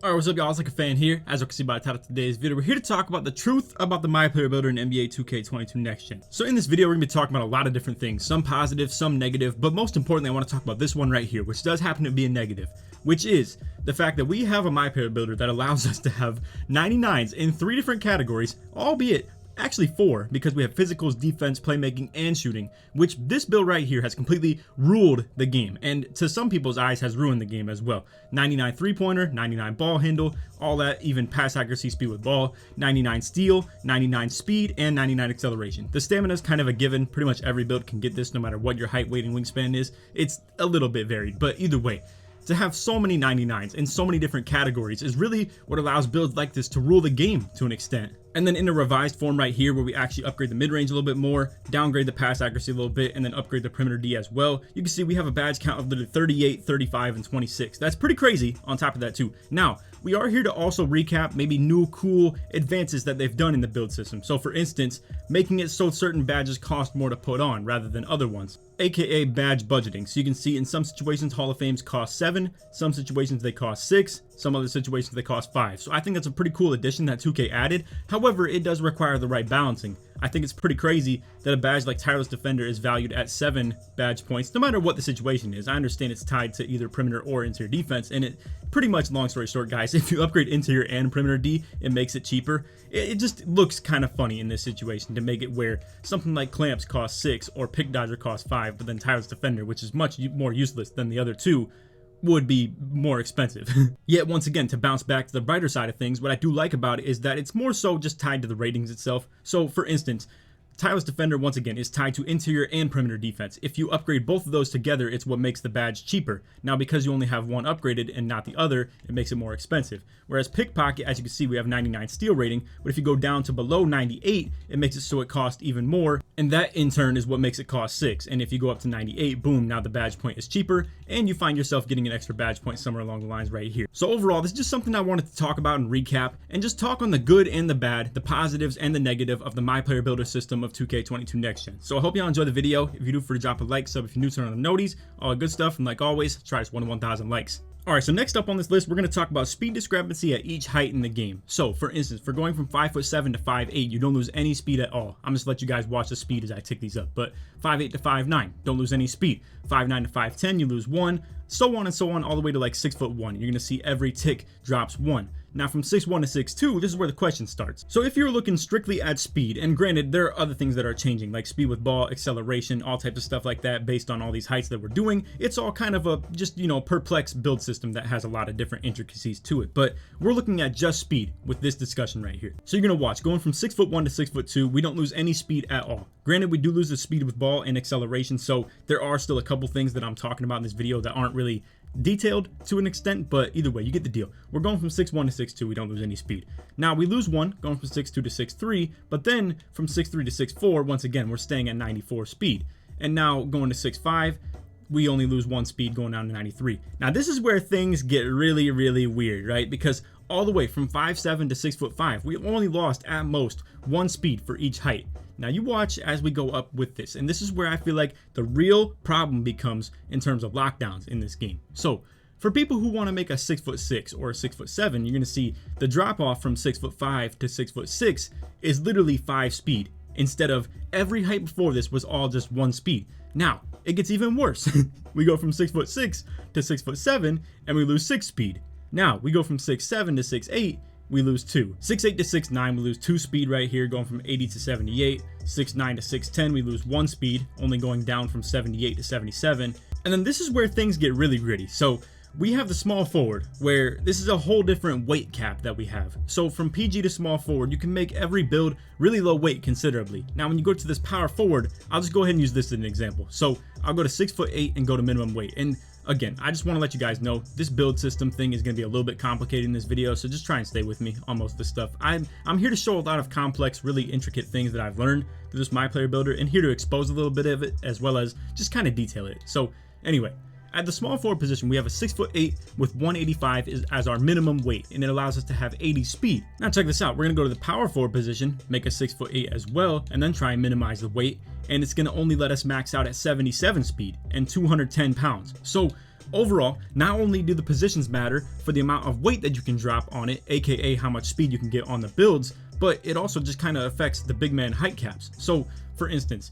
Alright, what's up y'all, it's LakerFan here. As you can see by the title of today's video, we're here to talk about the truth about the Myplayer builder in NBA 2K22 Next Gen. So in this video, we're going to be talking about a lot of different things, some positive, some negative, but most importantly, I want to talk about this one right here, which does happen to be a negative, which is the fact that we have a Myplayer builder that allows us to have 99s in 3 different categories, albeit actually 4, because we have physicals, defense, playmaking, and shooting, which this build right here has completely ruled the game, and to some people's eyes has ruined the game as well. 99 3-pointer, 99 ball handle, all that, even pass accuracy, speed with ball, 99 steal, 99 speed, and 99 acceleration. The stamina is kind of a given. Pretty much every build can get this no matter what your height, weight, and wingspan is. It's a little bit varied, but either way, to have so many 99s in so many different categories is really what allows builds like this to rule the game to an extent. And then in a revised form right here, where we actually upgrade the mid-range a little bit more, downgrade the pass accuracy a little bit, and then upgrade the perimeter D as well, you can see we have a badge count of literally 38, 35, and 26. That's pretty crazy on top of that too. Now, we are here to also recap maybe new cool advances that they've done in the build system. So for instance, making it so certain badges cost more to put on rather than other ones, aka badge budgeting. So you can see in some situations Hall of Fames cost 7, some situations they cost 6, some other situations they cost 5. So I think that's a pretty cool addition that 2K added. However, it does require the right balancing. I think it's pretty crazy that a badge like Tireless Defender is valued at 7 badge points, no matter what the situation is. I understand it's tied to either perimeter or interior defense, and it pretty much, long story short, guys, if you upgrade interior and perimeter D, it makes it cheaper. It just looks kind of funny in this situation to make it where something like Clamps costs 6 or Pick Dodger costs 5, but then Tireless Defender, which is much more useless than the other two, would be more expensive. Yet once again, to bounce back to the brighter side of things, what I do like about it is that it's more so just tied to the ratings itself. So for instance, Tireless Defender, once again, is tied to interior and perimeter defense. If you upgrade both of those together, it's what makes the badge cheaper. Now, because you only have one upgraded and not the other, it makes it more expensive. Whereas Pickpocket, as you can see, we have 99 steal rating, but if you go down to below 98, it makes it so it costs even more, and that in turn is what makes it cost 6. And if you go up to 98, boom, now the badge point is cheaper, and you find yourself getting an extra badge point somewhere along the lines right here. So overall, this is just something I wanted to talk about and recap, and just talk on the good and the bad, the positives and the negative of the Myplayer builder system of 2K22 Next Gen. So I hope y'all enjoy the video. If you do, for drop a like, sub if you're new, turn on the noties, all the good stuff, and like always, try this 1 to 1,000 likes. Alright, so next up on this list, we're going to talk about speed discrepancy at each height in the game. So, for instance, for going from 5'7" to 5'8", you don't lose any speed at all. I'm just going to let you guys watch the speed as I tick these up. But 5'8" to 5'9", don't lose any speed. 5'9" to 5'10", you lose 1, so on and so on, all the way to like 6'1". You're going to see every tick drops 1. Now from 6'1" to 6'2", this is where the question starts. So if you're looking strictly at speed, and granted there are other things that are changing, like speed with ball, acceleration, all types of stuff like that based on all these heights that we're doing, it's all kind of a just, you know, perplex build system that has a lot of different intricacies to it. But we're looking at just speed with this discussion right here. So you're going to watch, going from 6'1" to 6'2", we don't lose any speed at all. Granted, we do lose the speed with ball and acceleration, so there are still a couple things that I'm talking about in this video that aren't really detailed to an extent, but either way, you get the deal. We're going from 6'1" to 6'2", we don't lose any speed. Now we lose 1 going from 6'2" to 6'3", but then from 6'3" to 6'4", once again we're staying at 94 speed. And now going to 6'5", we only lose 1 speed going down to 93. Now this is where things get really weird, right? Because all the way from 5'7" to 6'5", we only lost at most 1 speed for each height. Now you watch as we go up with this, and this is where I feel like the real problem becomes in terms of lockdowns in this game. So for people who want to make a 6'6" or a 6'7", you're going to see the drop off from 6'5" to 6'6" is literally 5 speed, instead of every height before this was all just 1 speed. Now it gets even worse. We go from 6'6" to 6'7", and we lose 6 speed. Now we go from 6'7" to 6'8", we lose 2. 6'8" to 6'9", we lose 2 speed right here, going from 80 to 78. 6'9" to 6'10", we lose 1 speed, only going down from 78 to 77. And then this is where things get really gritty. So we have the small forward, where this is a whole different weight cap that we have. So from PG to small forward, you can make every build really low weight considerably. Now when you go to this power forward, I'll just go ahead and use this as an example. So I'll go to 6'8" and go to minimum weight. And again, I just want to let you guys know this build system thing is going to be a little bit complicated in this video, so just try and stay with me on most of this stuff. I'm here to show a lot of complex, really intricate things that I've learned through this Myplayer builder, and here to expose a little bit of it as well as just kind of detail it. So anyway, at the small forward position, we have a 6'8" with 185 as our minimum weight, and it allows us to have 80 speed. Now check this out, we're going to go to the power forward position, make a 6'8" as well, and then try and minimize the weight, and it's going to only let us max out at 77 speed and 210 pounds. So Overall, not only do the positions matter for the amount of weight that you can drop on it, aka how much speed you can get on the builds, but it also just kind of affects the big man height caps. So for instance,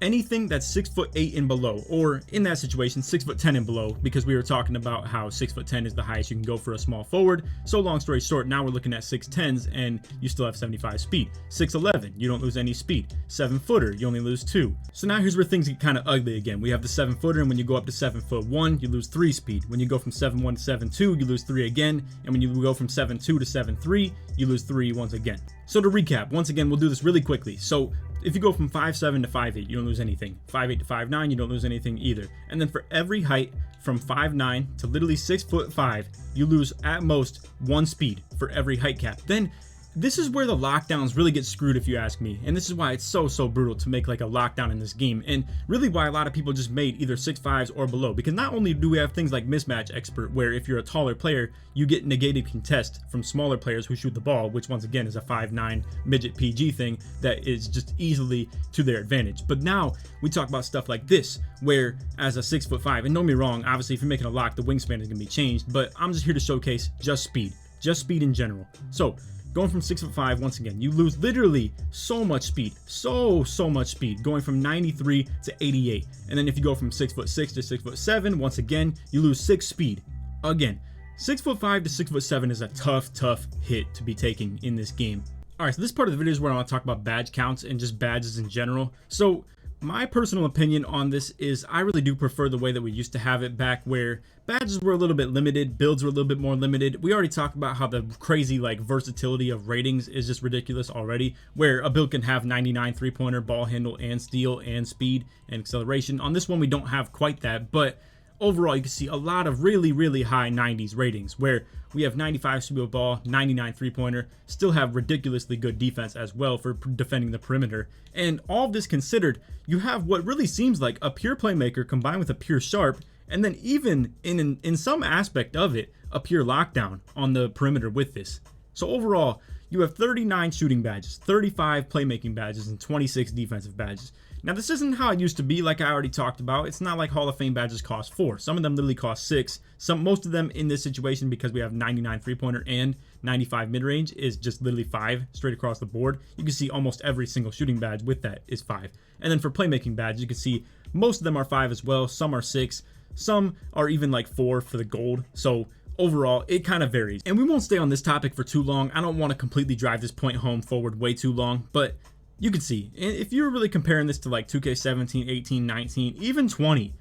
anything that's 6'8" and below, or in that situation 6'10" and below, because we were talking about how 6'10" is the highest you can go for a small forward. So long story short, now we're looking at 6'10s and you still have 75 speed. 6'11", you don't lose any speed. 7-footer, you only lose 2. So now here's where things get kind of ugly again. We have the 7-footer, and when you go up to 7'1", you lose 3 speed. When you go from 7'1" to 7'2", you lose 3 again, and when you go from 7'2" to 7'3", you lose 3 once again. So to recap, once again, we'll do this really quickly. So if you go from 5'7" to 5'8", you don't lose anything. 5'8" to 5'9", you don't lose anything either. And then for every height from 5'9" to literally 6'5", you lose at most 1 speed for every height cap. Then this is where the lockdowns really get screwed, if you ask me. And this is why it's so brutal to make like a lockdown in this game, and really why a lot of people just made either 6'5s or below, because not only do we have things like mismatch expert, where if you're a taller player you get negated contest from smaller players who shoot the ball, which once again is a 5'9" midget PG thing that is just easily to their advantage. But now we talk about stuff like this, where as a 6'5", and don't get me wrong, obviously if you're making a lock, the wingspan is going to be changed, but I'm just here to showcase just speed in general. So going from 6'5", once again, you lose literally so much speed, so much speed, going from 93 to 88. And then if you go from 6'6" to 6'7", once again, you lose 6 speed. Again, 6'5" to 6'7" is a tough hit to be taking in this game. All right, so this part of the video is where I want to talk about badge counts and just badges in general. So my personal opinion on this is I really do prefer the way that we used to have it back, where badges were a little bit limited, builds were a little bit more limited. We already talked about how the crazy like versatility of ratings is just ridiculous already, where a build can have 99 3-pointer, ball handle, and steal, and speed, and acceleration. On this one we don't have quite that, but overall you can see a lot of really high 90s ratings, where we have 95 speed with ball, 99 3-pointer, still have ridiculously good defense as well for defending the perimeter. And all of this considered, you have what really seems like a pure playmaker combined with a pure sharp, and then even in some aspect of it, a pure lockdown on the perimeter with this. So overall, you have 39 shooting badges, 35 playmaking badges, and 26 defensive badges. Now this isn't how it used to be, like I already talked about. It's not like Hall of Fame badges cost 4. Some of them literally cost 6. Most of them in this situation, because we have 99 3-pointer and 95 mid-range, is just literally 5 straight across the board. You can see almost every single shooting badge with that is 5. And then for playmaking badges, you can see most of them are 5 as well. Some are 6. Some are even like 4 for the gold. So overall, it kind of varies. And we won't stay on this topic for too long. I don't want to completely drive this point home forward way too long, but you can see, if you're really comparing this to like 2K17, 18, 19, even 20,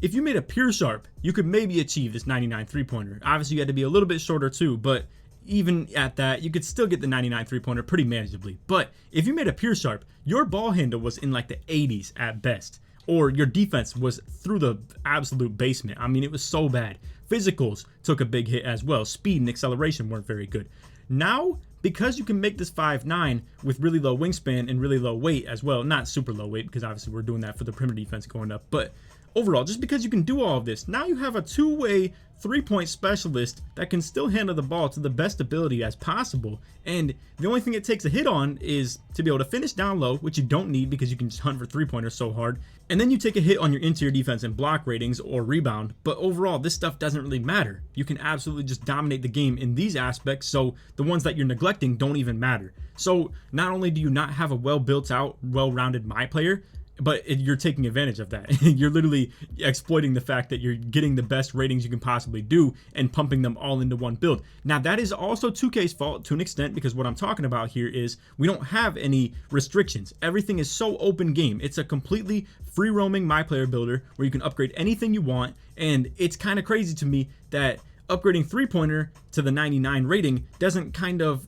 if you made a pure sharp, you could maybe achieve this 99 3-pointer. Obviously, you had to be a little bit shorter too, but even at that, you could still get the 99 3-pointer pretty manageably. But if you made a pure sharp, your ball handle was in like the 80s at best, or your defense was through the absolute basement. I mean, it was so bad. Physicals took a big hit as well. Speed and acceleration weren't very good. Now, because you can make this 5'9" with really low wingspan and really low weight as well, not super low weight, because obviously we're doing that for the perimeter defense going up, but overall, just because you can do all of this, now you have a 2-way 3-point specialist that can still handle the ball to the best ability as possible. And the only thing it takes a hit on is to be able to finish down low, which you don't need because you can just hunt for 3-pointers so hard. And then you take a hit on your interior defense and block ratings or rebound. But overall, this stuff doesn't really matter. You can absolutely just dominate the game in these aspects, so the ones that you're neglecting don't even matter. So not only do you not have a well-built out, well-rounded Myplayer, but you're taking advantage of that. You're literally exploiting the fact that you're getting the best ratings you can possibly do and pumping them all into one build. Now that is also 2K's fault to an extent, because what I'm talking about here is we don't have any restrictions. Everything is so open game. It's a completely free roaming Myplayer builder where you can upgrade anything you want. And it's kind of crazy to me that upgrading 3-pointer to the 99 rating doesn't kind of,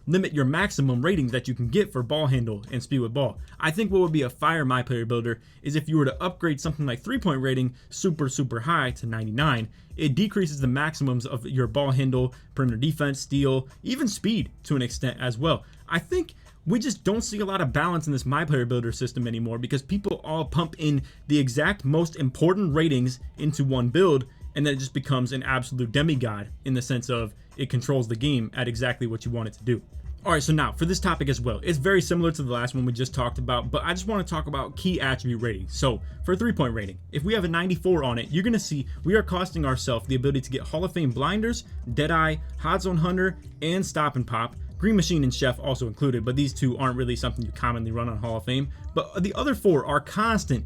limit your maximum ratings that you can get for ball handle and speed with ball. I think what would be a fire Myplayer builder is if you were to upgrade something like 3-point rating super high to 99, it decreases the maximums of your ball handle, perimeter defense, steal, even speed to an extent as well. I think we just don't see a lot of balance in this Myplayer builder system anymore, because people all pump in the exact most important ratings into one build, and then it just becomes an absolute demigod in the sense of it controls the game at exactly what you want it to do. All right, so now for this topic as well, it's very similar to the last one we just talked about, but I just want to talk about key attribute ratings. So for 3-point rating, if we have a 94 on it, you're going to see we are costing ourselves the ability to get Hall of Fame blinders, Deadeye, Hot Zone Hunter, and Stop and Pop. Green Machine and Chef also included, but these two aren't really something you commonly run on Hall of Fame. But the other 4 are constant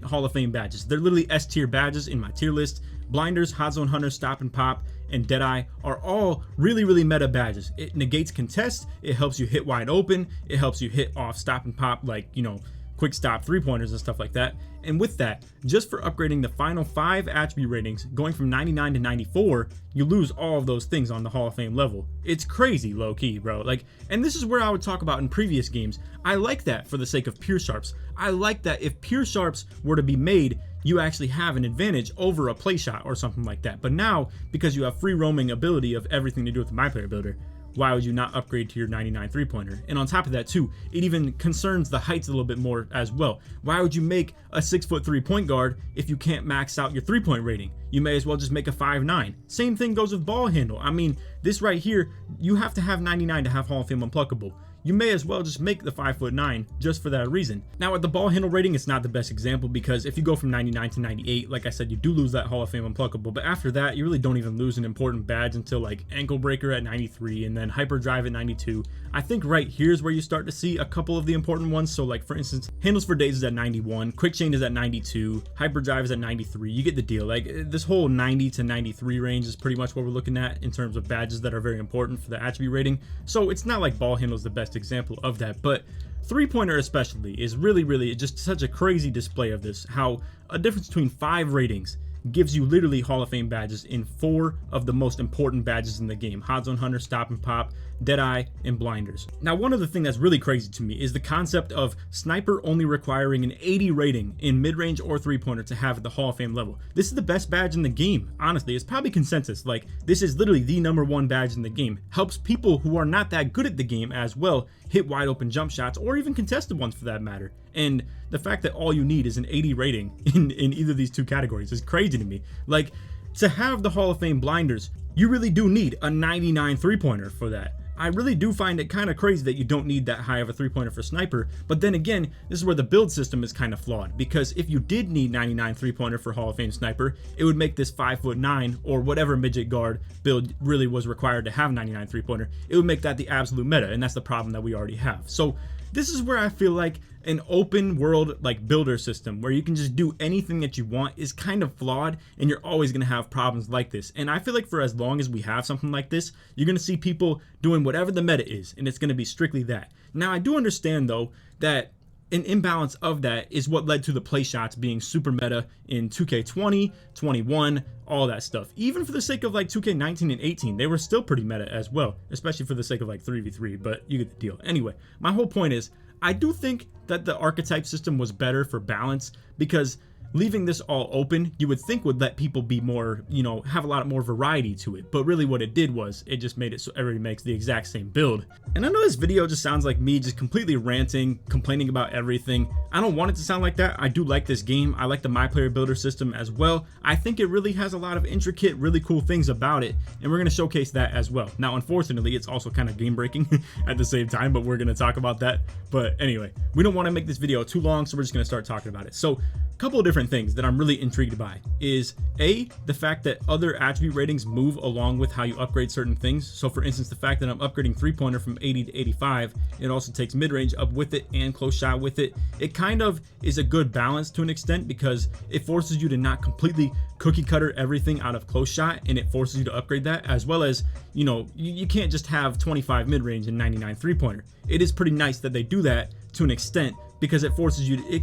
Hall of Fame badges. They're literally S tier badges in my tier list. Blinders, Hot Zone Hunter, Stop and Pop, and Deadeye are all really meta badges. It negates contest, it helps you hit wide open, it helps you hit off Stop and Pop, like, you know, quick stop 3-pointers and stuff like that. And with that, just for upgrading the final 5 attribute ratings, going from 99 to 94, you lose all of those things on the Hall of Fame level. It's crazy low key, bro. Like, and this is where I would talk about in previous games. I like that for the sake of pure sharps. I like that if pure sharps were to be made, you actually have an advantage over a play shot or something like that. But now, because you have free roaming ability of everything to do with the Myplayer builder, why would you not upgrade to your 99 3-pointer? And on top of that too, it even concerns the heights a little bit more as well. Why would you make a 6'3" point guard if you can't max out your 3-point rating? You may as well just make a 5'9". Same thing goes with ball handle. I mean, this right here, you have to have 99 to have Hall of Fame unpluckable. You may as well just make the 5'9" just for that reason. Now at the ball handle rating, it's not the best example because if you go from 99 to 98, like I said, you do lose that Hall of Fame unpluckable, but after that, you really don't even lose an important badge until like ankle breaker at 93 and then hyperdrive at 92. I think right here's where you start to see a couple of the important ones. So like for instance, handles for days is at 91, quick chain is at 92, hyperdrive is at 93. You get the deal. Like this whole 90 to 93 range is pretty much what we're looking at in terms of badges that are very important for the attribute rating. So it's not like ball handle is the best example of that, but 3-pointer especially is really just such a crazy display of this, how a difference between 5 ratings gives you literally Hall of Fame badges in 4 of the most important badges in the game: Hot Zone Hunter, Stop and Pop, Deadeye, and Blinders. Now one of the things that's really crazy to me is the concept of Sniper only requiring an 80 rating in mid-range or 3-pointer to have at the Hall of Fame level. This is the best badge in the game, honestly. It's probably consensus, like this is literally the #1 badge in the game. Helps people who are not that good at the game as well hit wide open jump shots, or even contested ones for that matter. And the fact that all you need is an 80 rating in either of these 2 categories is crazy to me. Like, to have the Hall of Fame blinders, you really do need a 99 3-pointer for that. I really do find it kind of crazy that you don't need that high of a 3-pointer for Sniper, but then again, this is where the build system is kind of flawed, because if you did need 99 3-pointer for Hall of Fame Sniper, it would make this 5'9" or whatever midget guard build really was required to have 99 3-pointer. It would make that the absolute meta, and that's the problem that we already have. So this is where I feel like an open world like builder system where you can just do anything that you want is kind of flawed, and you're always going to have problems like this. And I feel like for as long as we have something like this, you're going to see people doing whatever the meta is, and it's going to be strictly that. Now I do understand though that an imbalance of that is what led to the play shots being super meta in 2K20, 21, all that stuff. Even for the sake of like 2K19 and 18, they were still pretty meta as well, especially for the sake of like 3v3, but you get the deal. Anyway, my whole point is, I do think that the archetype system was better for balance, because leaving this all open, you would think would let people be more, you know, have a lot more variety to it. But really what it did was it just made it so everybody makes the exact same build. And I know this video just sounds like me just completely ranting, complaining about everything. I don't want it to sound like that. I do like this game. I like the Myplayer builder system as well. I think it really has a lot of intricate, really cool things about it, and we're going to showcase that as well. Now, unfortunately, it's also kind of game breaking at the same time, but we're going to talk about that. But anyway, we don't want to make this video too long, so we're just going to start talking about it. So couple of different things that I'm really intrigued by is the fact that other attribute ratings move along with how you upgrade certain things. So for instance, the fact that I'm upgrading 3-pointer from 80 to 85, it also takes mid-range up with it and close shot with it. It kind of is a good balance to an extent, because it forces you to not completely cookie cutter everything out of close shot, and it forces you to upgrade that, as well as, you know, you can't just have 25 mid-range and 99 3-pointer. It is pretty nice that they do that to an extent, because it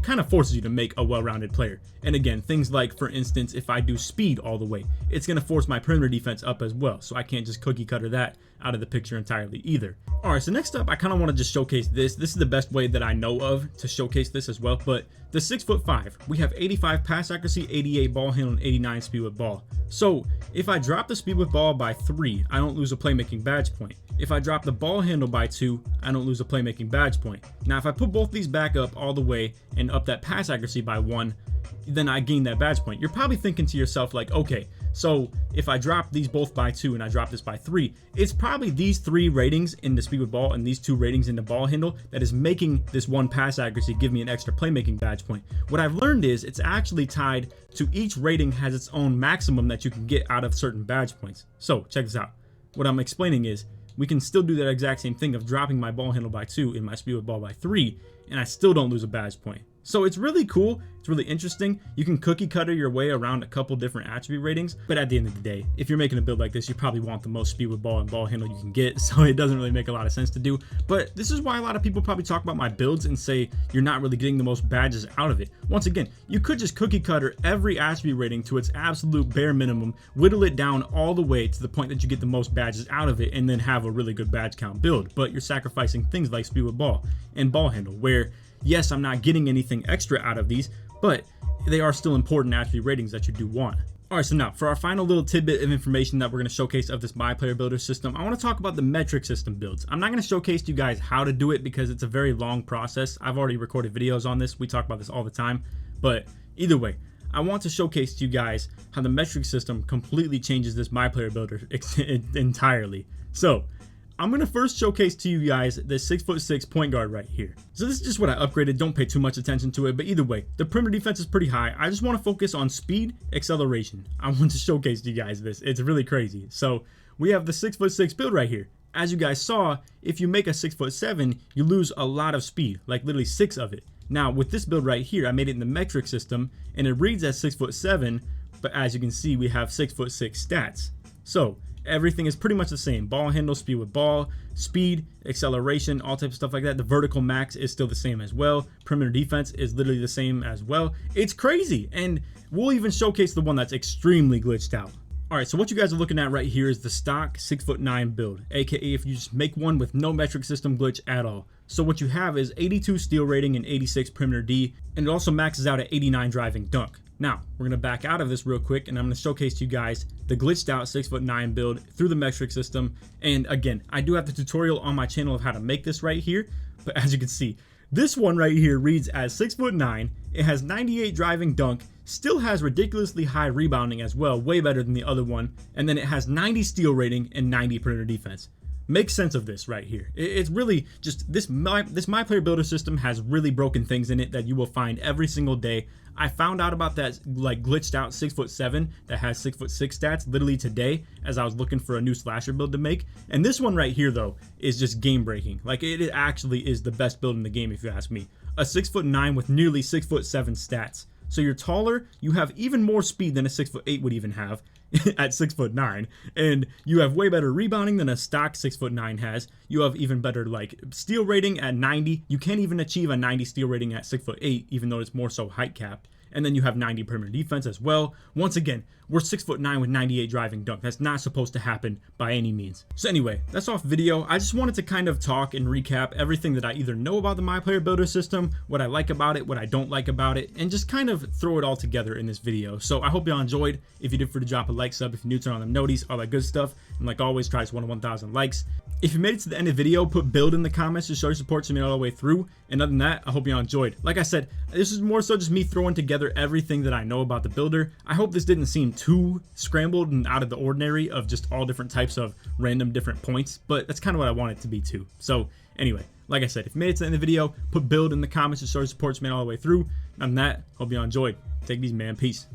kind of forces you to make a well-rounded player. And again, things like, for instance, if I do speed all the way, it's going to force my perimeter defense up as well, so I can't just cookie cutter that out of the picture entirely either. All right, so next up, I kind of want to just showcase this. This is the best way that I know of to showcase this as well, but the 6'5", we have 85 pass accuracy, 88 ball handle, and 89 speed with ball. So if I drop the speed with ball by 3, I don't lose a playmaking badge point. If I drop the ball handle by 2, I don't lose a playmaking badge point. Now, if I put both these back up all the way and up that pass accuracy by 1, then I gain that badge point. You're probably thinking to yourself like, okay, So if I drop these both by 2 and I drop this by 3, it's probably these 3 ratings in the speed with ball and these 2 ratings in the ball handle that is making this 1 pass accuracy give me an extra playmaking badge point. What I've learned is it's actually tied to each rating has its own maximum that you can get out of certain badge points. So check this out. What I'm explaining is we can still do that exact same thing of dropping my ball handle by 2 and my speed with ball by 3, and I still don't lose a badge point. So it's really cool. It's really interesting. You can cookie cutter your way around a couple different attribute ratings, but at the end of the day, if you're making a build like this, you probably want the most speed with ball and ball handle you can get, so it doesn't really make a lot of sense to do. But this is why a lot of people probably talk about my builds and say you're not really getting the most badges out of it. Once again, you could just cookie cutter every attribute rating to its absolute bare minimum, whittle it down all the way to the point that you get the most badges out of it, and then have a really good badge count build. But you're sacrificing things like speed with ball and ball handle, where yes, I'm not getting anything extra out of these, but they are still important attribute ratings that you do want. Alright, so now for our final little tidbit of information that we're going to showcase of this Myplayer builder system, I want to talk about the metric system builds. I'm not going to showcase to you guys how to do it because it's a very long process. I've already recorded videos on this. We talk about this all the time. But either way, I want to showcase to you guys how the metric system completely changes this Myplayer builder entirely. So I'm going to first showcase to you guys this 6'6" point guard right here. So this is just what I upgraded. Don't pay too much attention to it, but either way, the perimeter defense is pretty high. I just want to focus on speed, acceleration. I want to showcase to you guys this. It's really crazy. So we have the 6'6" build right here. As you guys saw, if you make a 6'7", you lose a lot of speed, like literally 6 of it. Now with this build right here, I made it in the metric system and it reads as 6'7", but as you can see, we have 6'6" stats. So everything is pretty much the same. Ball handle, speed with ball, speed, acceleration, all types of stuff like that. The vertical max is still the same as well. Perimeter defense is literally the same as well. It's crazy. And we'll even showcase the one that's extremely glitched out. Alright, so what you guys are looking at right here is the stock 6'9" build, aka if you just make one with no metric system glitch at all. So what you have is 82 steal rating and 86 perimeter D, and it also maxes out at 89 driving dunk. Now, we're going to back out of this real quick and I'm going to showcase to you guys the glitched out 6'9" build through the metric system. And again, I do have the tutorial on my channel of how to make this right here, but as you can see, this one right here reads as 6'9", it has 98 driving dunk, still has ridiculously high rebounding as well, way better than the other one, and then it has 90 steal rating and 90 perimeter defense. Make sense of this right here. It's really just this Myplayer builder system has really broken things in it that you will find every single day. I found out about that like glitched out 6'7" that has 6'6" stats literally today as I was looking for a new slasher build to make. And this one right here though is just game breaking. Like it actually is the best build in the game if you ask me. A 6'9" with nearly 6'7" stats. So you're taller, you have even more speed than a 6'8" would even have at 6'9", and you have way better rebounding than a stock 6'9" has. You have even better like steal rating at 90. You can't even achieve a 90 steal rating at 6'8", even though it's more so height capped. And then you have 90 perimeter defense as well. Once again, we're 6'9" with 98 driving dunk. That's not supposed to happen by any means. So anyway, that's off video. I just wanted to kind of talk and recap everything that I either know about the Myplayer builder system, what I like about it, what I don't like about it, and just kind of throw it all together in this video. So I hope y'all enjoyed. If you did, for to drop a like, sub, if you're new, turn on them noties, all that good stuff. And like always, try to 1,000 likes. If you made it to the end of the video, put build in the comments to show your support to me all the way through. And other than that, I hope y'all enjoyed. Like I said, this is more so just me throwing together everything that I know about the builder. I hope this didn't seem too scrambled and out of the ordinary of just all different types of random different points, but that's kind of what I want it to be too. So anyway, like I said, if you made it to the end of the video, put build in the comments to show your support to me all the way through. And other than that, hope y'all enjoyed. Take these, man. Peace.